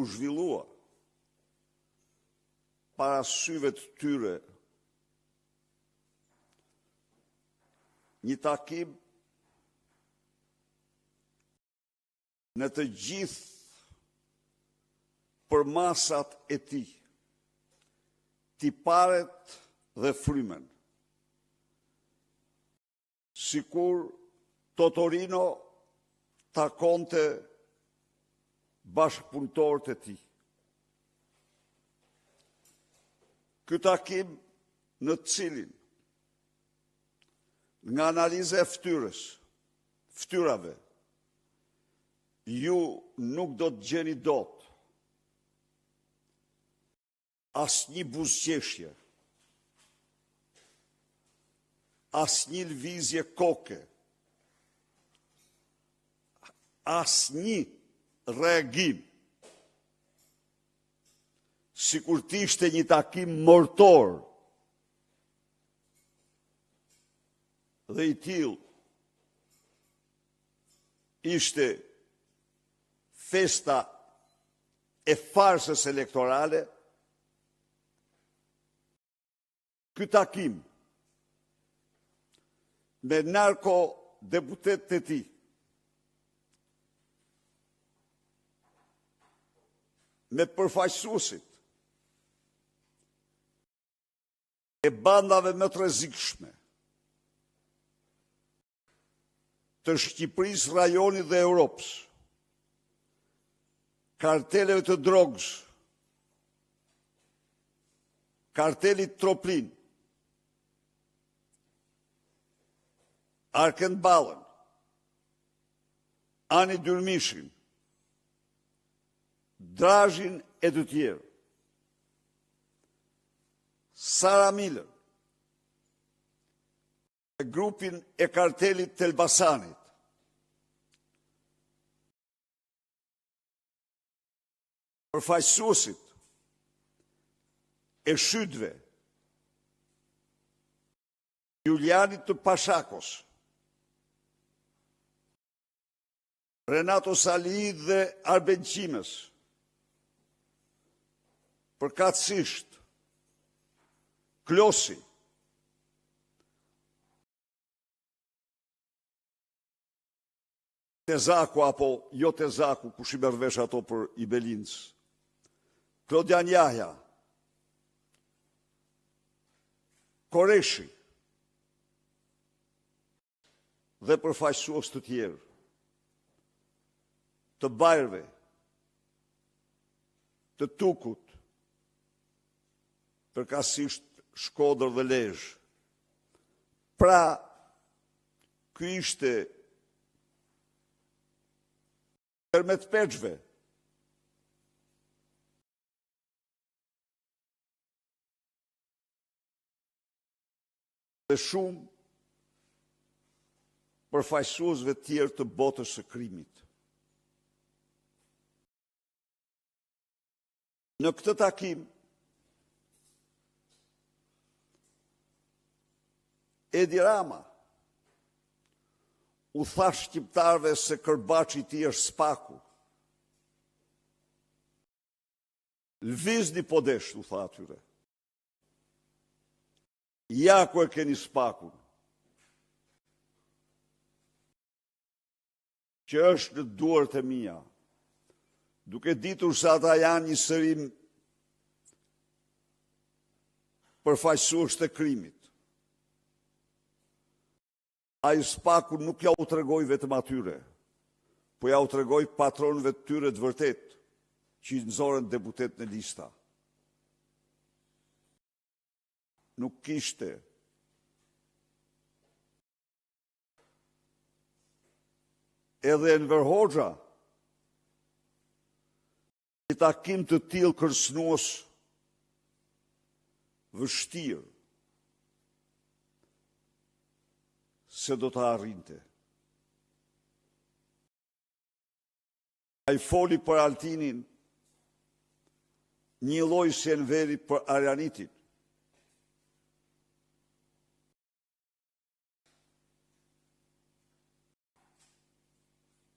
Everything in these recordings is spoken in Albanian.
u zhvillua para syve të tyre një takim në të gjithë përmasat e tij, tiparet dhe frymen. Sikur Totorino takonte bashkëpunëtorët e tij. Ky takim në të cilin nga analiza e ftyrave, ju nuk do të gjeni dot asnjë buzëqeshje, asnjë lëvizje koke, asnjë reagim, sikur të ishte një takim mortor dhe i tillë ishte festa e farsës elektorale. Ky takim me narko-deputetët e tij, me përfaqësuesit e bandave më të rrezikshme të Shqipërisë, rajonit dhe Europës, karteleve të drogës, kartelit Troplin, Arken Ballën, Ani Dyrmishin, Drazhin e të tjerë, Sara Milën, e grupin e kartelit të Elbasanit, përfaqësuesit e shytëve, Julianit të Pashakos, Renato Salih dhe Arben Qimës, përkatësisht Klosi, Tezaku apo jo Tezaku, kush i merr vesh ato për i Belinc, Klodian Jahja, Koreshi dhe përfaqësues të tjerë, të Bajrëve, të Tukut, përkatësisht Shkodër dhe Lezhë. Pra, ky ishte Ermet Peçve, dhe shumë përfaqësuesve të tjerë të botës së krimit. Në këtë takim, Edi Rama u tha shqiptarëve se Kërbaçi i tij është spaku. Lvizni po desh, u tha atyre. Ja ku e keni spakun, që është në duart e mia, duke ditur se ata janë një sërim përfaqësues të krimit. Ai spakun nuk ja u tregoi vetëm atyre, po ja u tregoi patronëve të tyre të vërtet, që i nxorën deputet në lista. Nuk kishte edhe Enver Hoxha një takim të tillë kërcënues vështirë se do të arrinte. Ai foli për Altinin një lloj si Enveri për Arianitin.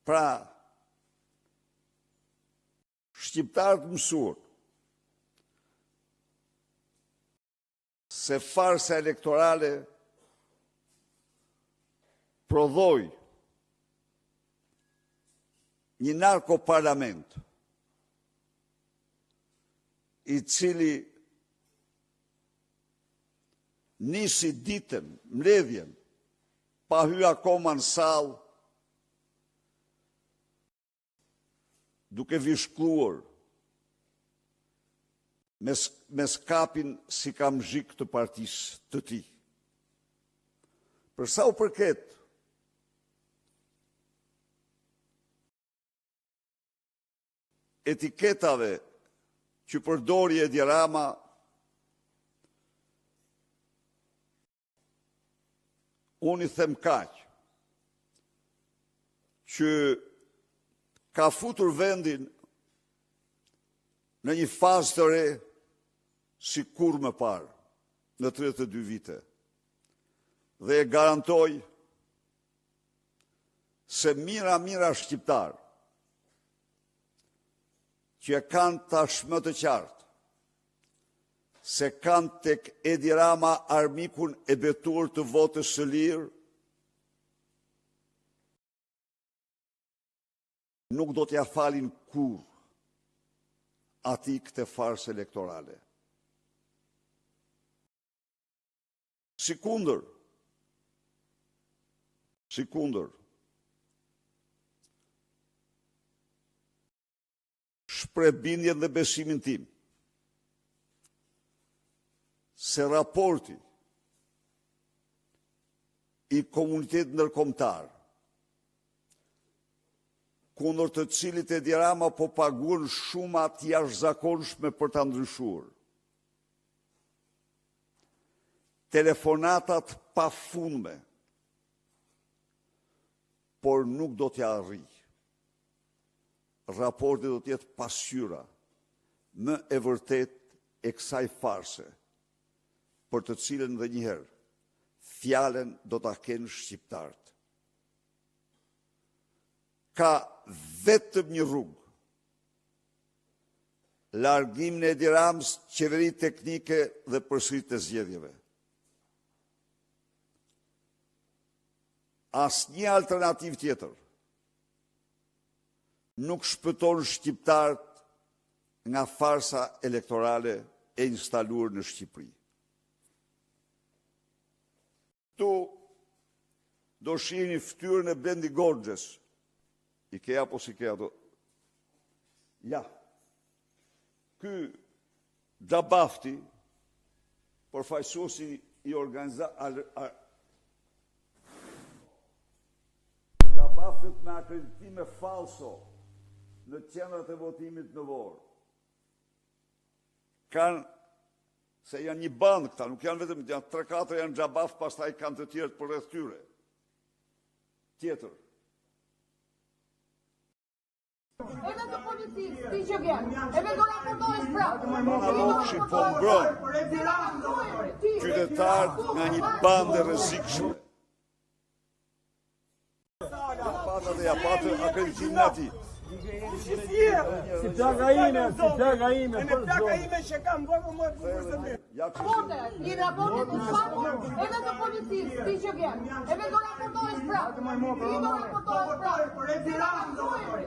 Pra, shqiptarët mësuar se farsa elektorale prodhoi një narkoparlament i cili nisi ditën, mbledhjen, pa hyrë akoma në sallë, duke vishkluar me skapin si kam zhik të partisë të tij. Për sa u përket etiketave që përdori Edi Rama, unë i them kaq, që ka futur vendin në një fazë të re si kur më parë, në 32 vite. Dhe e garantoj se mira shqiptarë që e kanë tashmë të qartë se kanë tek Edi Rama armikun e betur të votës së lirë, nuk do t'ja falin kur ati këtë farsë elektorale. Sikundër, shprehbindjen dhe besimin tim se raporti i komunitetit ndërkombëtar kundër të cilit Edi Rama po paguan shuma të jashtëzakonshme për ta ndryshuar, telefonatat pafundme, por nuk do t'ja arrijë. Raporti do t'jetë pasqyra më e vërtet e kësaj farse, për të cilën dhe njëherë fjalen do t'a kenë shqiptarët. Ka vetëm një rrugë, largimin e Edi Ramës, qeveri teknike dhe përsëritje e zgjedhjeve. Asnjë alternativë tjetër nuk shpëton shqiptarët nga farsa elektorale e instaluar në Shqipëri. Tu do shihni fytyrën e Blendi Gorxhes. I ke apo si ke ato? Ja. Ky Xhabafti, përfaqësuesi i Xhabaftit me akreditime falso në qendrat e votimit në Vorë. Kanë, se janë një bandë këta, nuk janë vetëm, janë 3-4 janë Xhabaf, pastaj kanë të tjerët për rreth tyre. Tjetër. Edhe të policisë, ti që vjen, edhe do raportojës prapë. Analogshi po mbron qytetarët nga një bandë e rrezikshme. Pata dhe ja patë akreditimin e ati. Si plaga ime. E me plaga ime që kam bërë më të bukur se mirë. I raportet të shpakur, edhe të policisë, ti që vjen, edhe do raportojës prapë. Ti do raportojës prapë. Për Edi Ramën,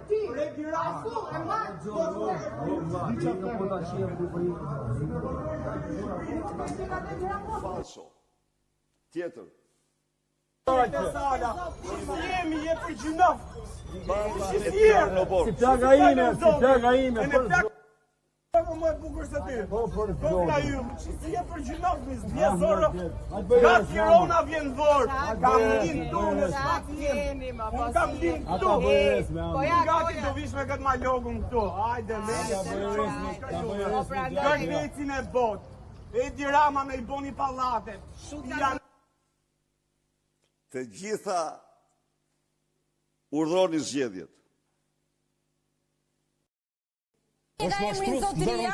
Ti, asu, e marë. Falso. Tjetër. Jemi je për gjinof. Banda e tjerë në borë. Si plaga ime. E me plaga më të bukur se ty. Kokla ju, si je për gjinof, mis vjezorë. Nga Tirana vjen Vorë. Kam lind tu në shpatjen. Unë kam lind këtu. Gati do vish me këtë malogun këtu. Hajde, Gërnecin e bot. Edi Rama me i boni pallatet. Të gjitha urdhëroni zgjedhjet. Nga emrin zotëria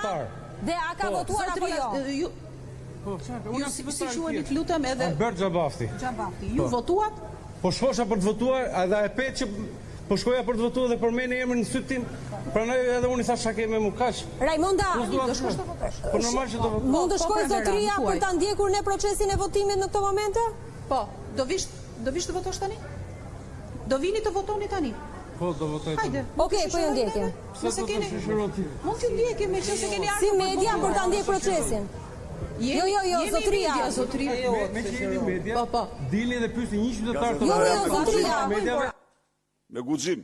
dhe a ka votuar apo jo? Ju si quheni lutem edhe Albert Xhabafti. Ju votuat? Po shkosha për të votuar, edhe e petë që Po shkoja për të votuar dhe për meni emrin në syt tim. Prandaj edhe unë i thash sa kemi më kaq. Raimonda, Do shkosh të votosh. Po normal që do votoj. mund të shkoj zotëria për ta ndjekur në procesin e votimit në këto momente? Po, do vish të votosh tani? Do vini të votoni tani? Po, do votoj. Hajde. Okej, po ju ndjekim. Nëse keni, mund t'ju ndjekim me që se keni ardhur. Si media për ta ndjekur procesin. Jo, zotëria. Zotëria. Me që jeni media. Po. Dilni dhe pyesni një qytetar të Jo, zotëria. Me guxim.